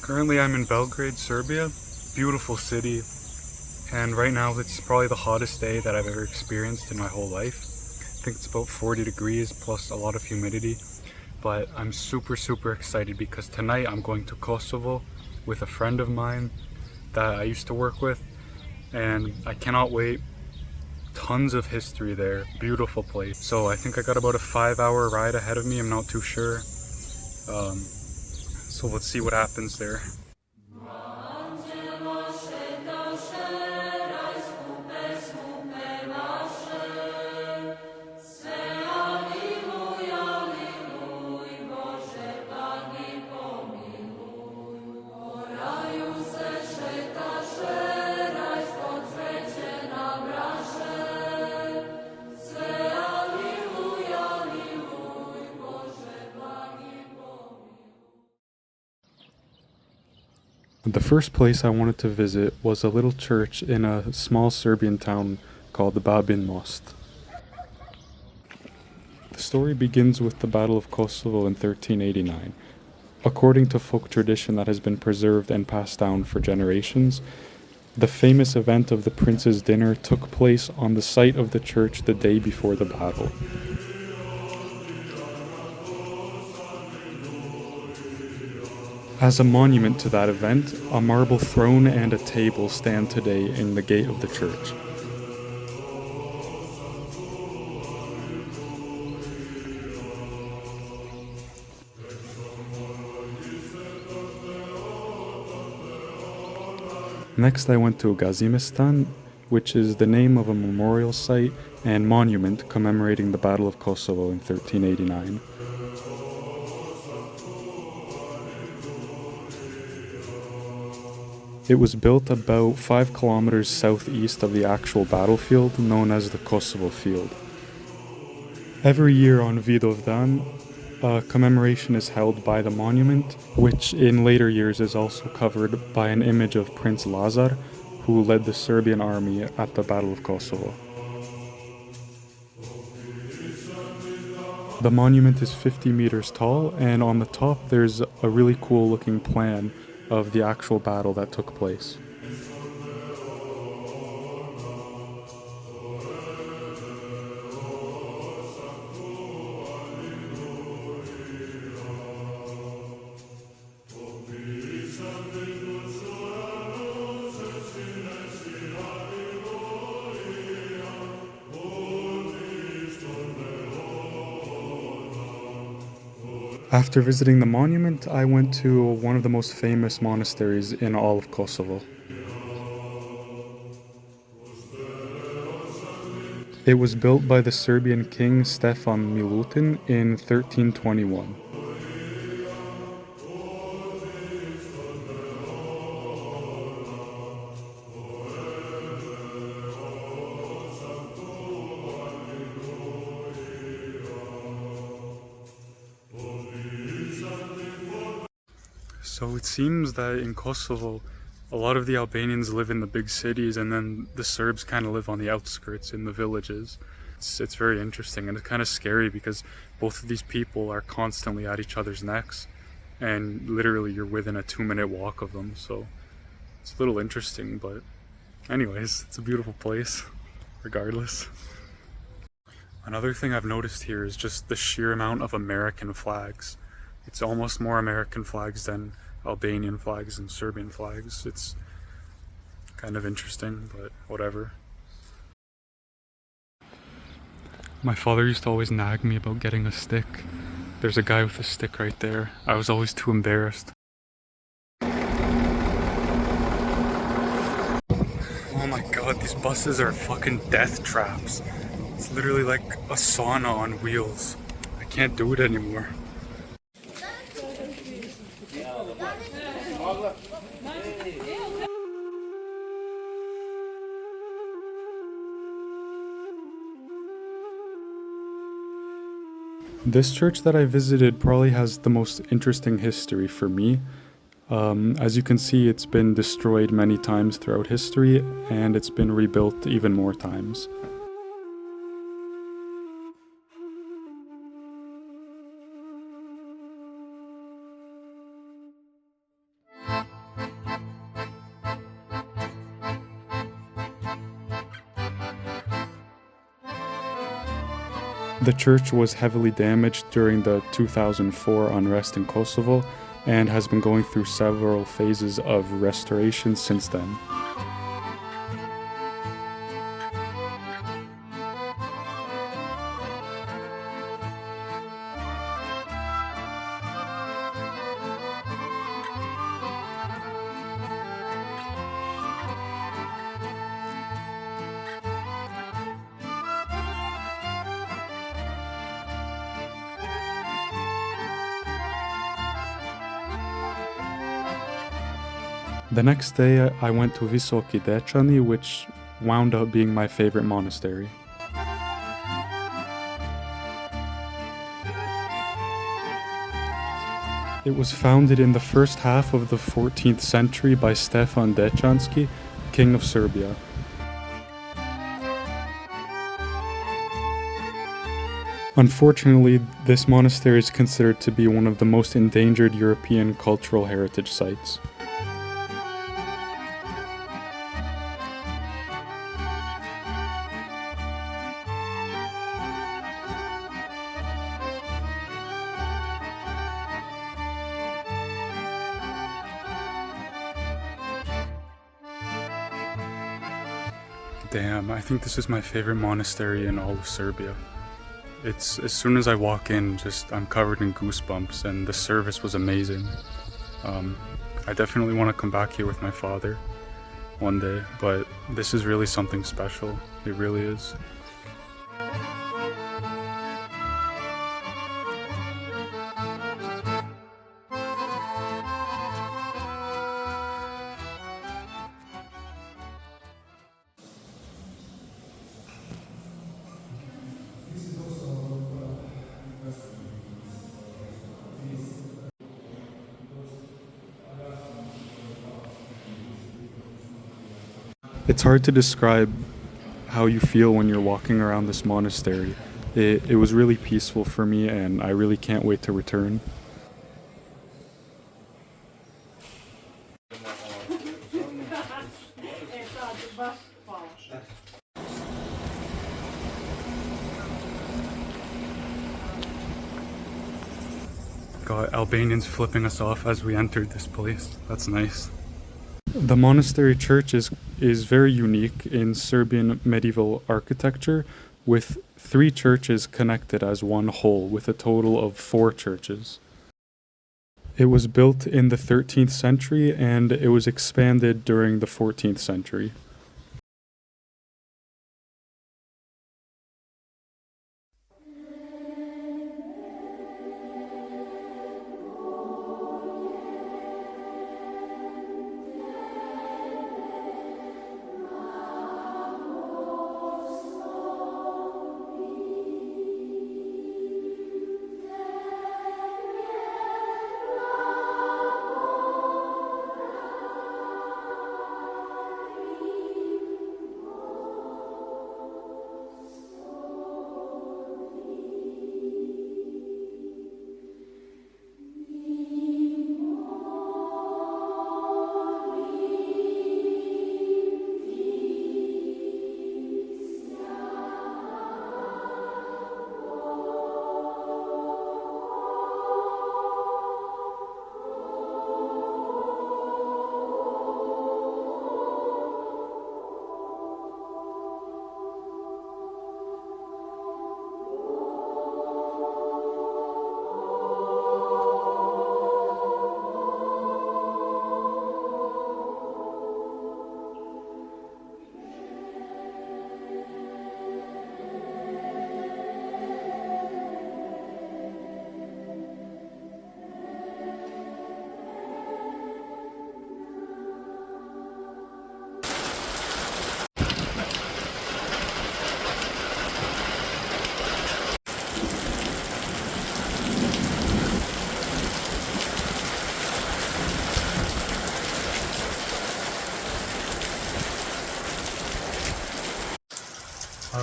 Currently I'm in Belgrade, Serbia. Beautiful city, and right now it's probably the hottest day that I've ever experienced in my whole life. I think it's about 40 degrees plus a lot of humidity, but I'm super excited because tonight I'm going to Kosovo with a friend of mine that I used to work with, and I cannot wait. Tons of history there, beautiful place. So I think I got about a 5-hour ride ahead of me, I'm not too sure. So let's see what happens there. The first place I wanted to visit was a little church in a small Serbian town called Babin Most. The story begins with the Battle of Kosovo in 1389. According to folk tradition that has been preserved and passed down for generations, the famous event of the prince's dinner took place on the site of the church the day before the battle. As a monument to that event, a marble throne and a table stand today in the gate of the church. Next, I went to Gazimistan, which is the name of a memorial site and monument commemorating the Battle of Kosovo in 1389. It was built about 5 kilometers southeast of the actual battlefield, known as the Kosovo Field. Every year on Vidovdan, a commemoration is held by the monument, which in later years is also covered by an image of Prince Lazar, who led the Serbian army at the Battle of Kosovo. The monument is 50 meters tall, and on the top there's a really cool looking plan of the actual battle that took place. After visiting the monument, I went to one of the most famous monasteries in all of Kosovo. It was built by the Serbian king Stefan Milutin in 1321. So it seems that in Kosovo, a lot of the Albanians live in the big cities, and then the Serbs kind of live on the outskirts in the villages. It's very interesting, and it's kind of scary because both of these people are constantly at each other's necks, and literally you're within a 2-minute walk of them. So it's a little interesting, but anyways, it's a beautiful place regardless. Another thing I've noticed here is just the sheer amount of American flags. It's almost more American flags than Albanian flags and Serbian flags. It's kind of interesting, but whatever. My father used to always nag me about getting a stick. There's a guy with a stick right there. I was always too embarrassed. Oh my god, these buses are fucking death traps. It's literally like a sauna on wheels. I can't do it anymore. This church that I visited probably has the most interesting history for me. As you can see, it's been destroyed many times throughout history, and it's been rebuilt even more times. The church was heavily damaged during the 2004 unrest in Kosovo and has been going through several phases of restoration since then. The next day, I went to Visoki Dečani, which wound up being my favorite monastery. It was founded in the first half of the 14th century by Stefan Dečanski, king of Serbia. Unfortunately, this monastery is considered to be one of the most endangered European cultural heritage sites. Damn, I think this is my favorite monastery in all of Serbia. It's, as soon as I walk in, I'm covered in goosebumps, and the service was amazing. I definitely want to come back here with my father one day, but this is really something special. It really is. It's hard to describe how you feel when you're walking around this monastery. It was really peaceful for me, and I really can't wait to return. Got Albanians flipping us off as we entered this place. That's nice. The monastery church is very unique in Serbian medieval architecture, with 3 churches connected as one whole, with a total of 4 churches. It was built in the 13th century and it was expanded during the 14th century.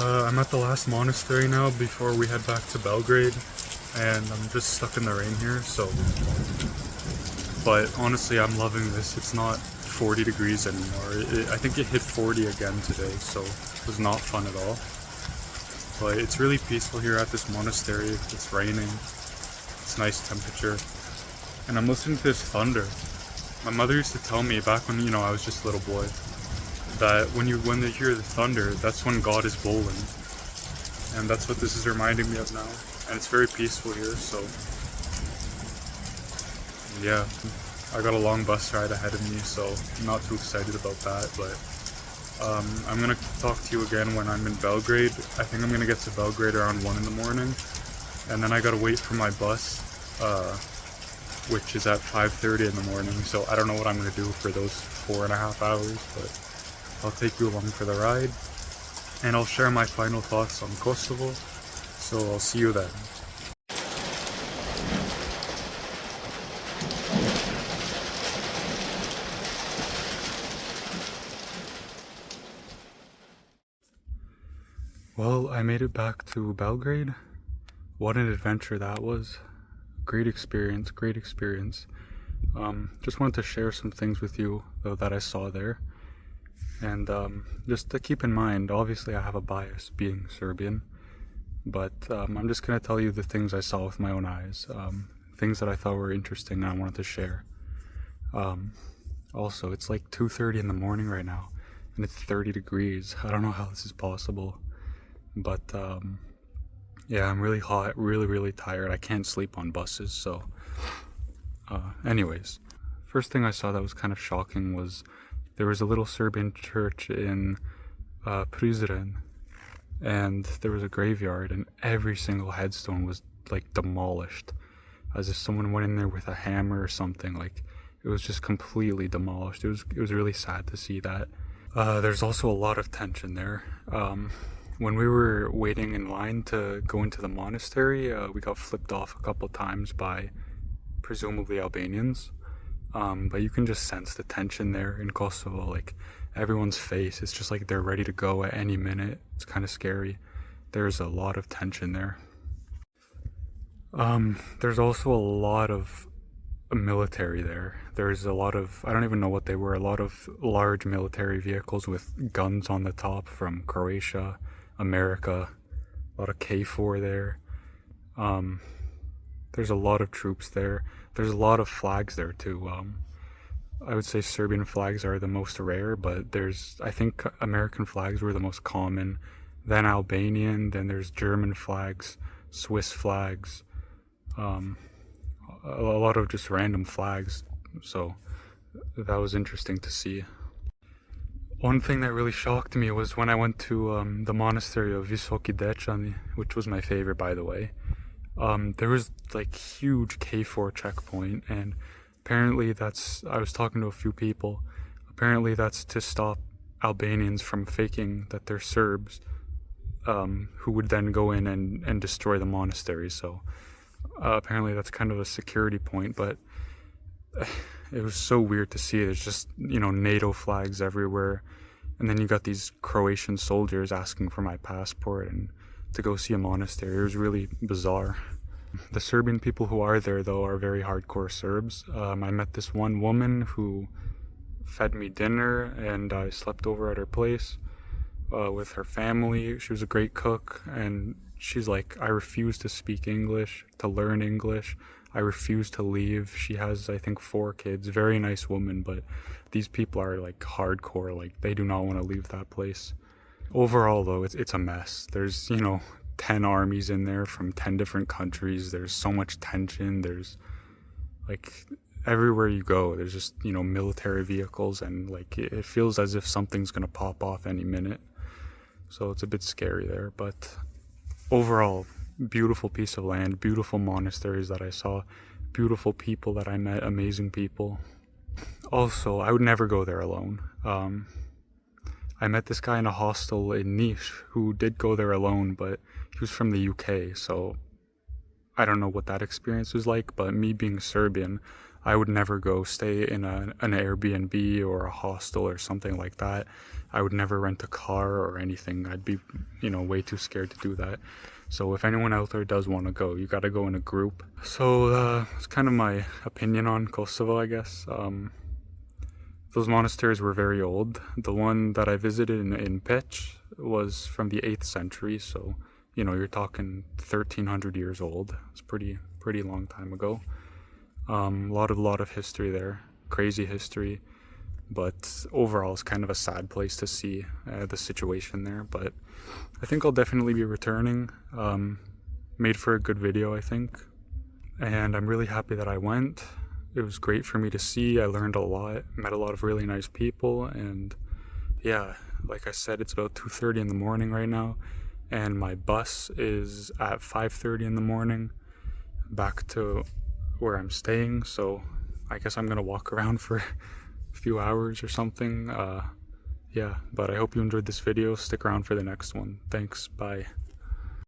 I'm at the last monastery now before we head back to Belgrade, and I'm just stuck in the rain here, but honestly I'm loving this. It's not 40 degrees anymore. I think it hit 40 again today, so it was not fun at all. But it's really peaceful here at this monastery. It's raining. It's nice temperature. And I'm listening to this thunder. My mother used to tell me back when, I was just a little boy, that when they hear the thunder, that's when God is bowling. And that's what this is reminding me of now. And it's very peaceful here, so yeah. I got a long bus ride ahead of me, so I'm not too excited about that, but I'm gonna talk to you again when I'm in Belgrade. I think I'm gonna get to Belgrade around 1 in the morning, and then I gotta wait for my bus, which is at 5:30 in the morning, so I don't know what I'm gonna do for those 4.5 hours, but I'll take you along for the ride, and I'll share my final thoughts on Kosovo, so I'll see you then. Well, I made it back to Belgrade. What an adventure that was. Great experience, great experience. Just wanted to share some things with you, though, that I saw there. And just to keep in mind, obviously I have a bias being Serbian, but I'm just going to tell you the things I saw with my own eyes, things that I thought were interesting and I wanted to share. Also, it's like 2:30 in the morning right now, and it's 30 degrees. I don't know how this is possible. But yeah, I'm really hot, really tired. I can't sleep on buses, so anyways, first thing I saw that was kind of shocking was there was a little Serbian church in Prizren, and there was a graveyard, and every single headstone was like demolished, as if someone went in there with a hammer or something. Like, it was just completely demolished. It was really sad to see that. There's also a lot of tension there. When we were waiting in line to go into the monastery, we got flipped off a couple times by presumably Albanians. But you can just sense the tension there in Kosovo. Like, everyone's face, it's just like they're ready to go at any minute. It's kind of scary. There's a lot of tension there. There's also a lot of military there. There's a lot of, I don't even know what they were, a lot of large military vehicles with guns on the top from Croatia, America, a lot of K4 there. There's a lot of troops there. There's a lot of flags there too. I would say Serbian flags are the most rare, but I think American flags were the most common, then Albanian, then there's German flags, Swiss flags, a lot of just random flags, so that was interesting to see. One thing that really shocked me was when I went to the monastery of Visoki Dečani, which was my favorite, by the way. There was like huge K4 checkpoint, and apparently I was talking to a few people, apparently that's to stop Albanians from faking that they're Serbs, who would then go in and destroy the monastery. So apparently that's kind of a security point, but it was so weird to see. There's just, NATO flags everywhere, and then you got these Croatian soldiers asking for my passport and to go see a monastery. It was really bizarre. The Serbian people who are there, though, are very hardcore Serbs. I met this one woman who fed me dinner, and I slept over at her place with her family. She was a great cook, and she's like, I refuse to speak English, to learn English. I refuse to leave. She has, I think, 4 kids. Very nice woman, but these people are like hardcore. Like, they do not want to leave that place. Overall, though, it's a mess. There's, 10 armies in there from 10 different countries. There's so much tension. There's, like, everywhere you go, there's just, military vehicles, and, like, it feels as if something's going to pop off any minute. So it's a bit scary there, but overall, beautiful piece of land, beautiful monasteries that I saw, beautiful people that I met, amazing people. Also, I would never go there alone. I met this guy in a hostel in Niš who did go there alone, but he was from the UK, so I don't know what that experience was like, but me being Serbian, I would never go stay in an Airbnb or a hostel or something like that. I would never rent a car or anything. I'd be, way too scared to do that. So if anyone out there does want to go, you got to go in a group. So it's kind of my opinion on Kosovo, I guess. Those monasteries were very old. The one that I visited in Peć was from the 8th century, so, you know, you're talking 1300 years old. It's pretty long time ago. A lot of history there, crazy history, but overall it's kind of a sad place to see the situation there. But I think I'll definitely be returning. Made for a good video, I think, and I'm really happy that I went. It was great for me to see. I learned a lot, met a lot of really nice people, and yeah, like I said, it's about 2:30 in the morning right now, and my bus is at 5:30 in the morning back to where I'm staying, so I guess I'm gonna walk around for a few hours or something. Yeah, but I hope you enjoyed this video. Stick around for the next one. Thanks, bye.